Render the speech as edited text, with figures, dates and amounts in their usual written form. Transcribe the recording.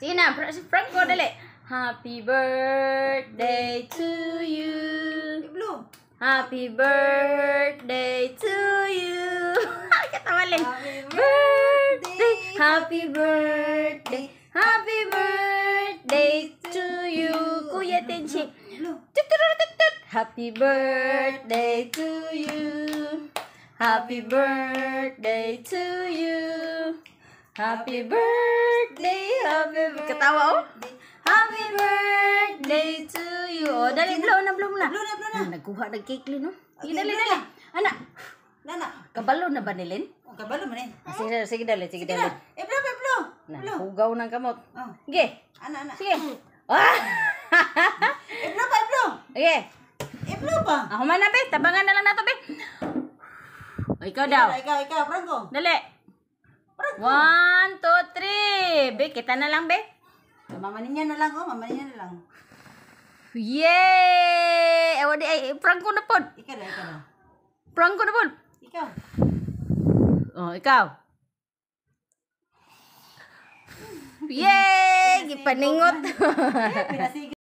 Sige na, Franco, dali. Happy birthday to you. Blue. Happy birthday to you. Katawalin. Birthday. Happy birthday. Happy birthday to you. Kuya Tenchi. Happy birthday to you. Happy birthday to you. Happy birthday, ketawa oh. Happy birthday to you. Oh, dali blow na. Blue na. Nagkuha ng cake lin no. Okay, Dali. blue na. Anak, Nana. kabalo na ba nilin? Oh, kabalo man eh. Sige dali. Blue. Hugaw ng kamot. Oh. Sige. Ana. Sige. Ah! Blue. Sige. Blue pa. Ako man na be, tabangan na lang nato be. O, ikaw daw. Ikaw, Franco. Dali. 1, 2, 3. Be, kita na lang be. Mama niya na lang, oh. Mama niya na lang. Yay! Ewa di ay Franco na pod. Ikaw na. Franco na pod. Ikaw. Oh, ikaw. Yay! Gipaningot. Pinasig.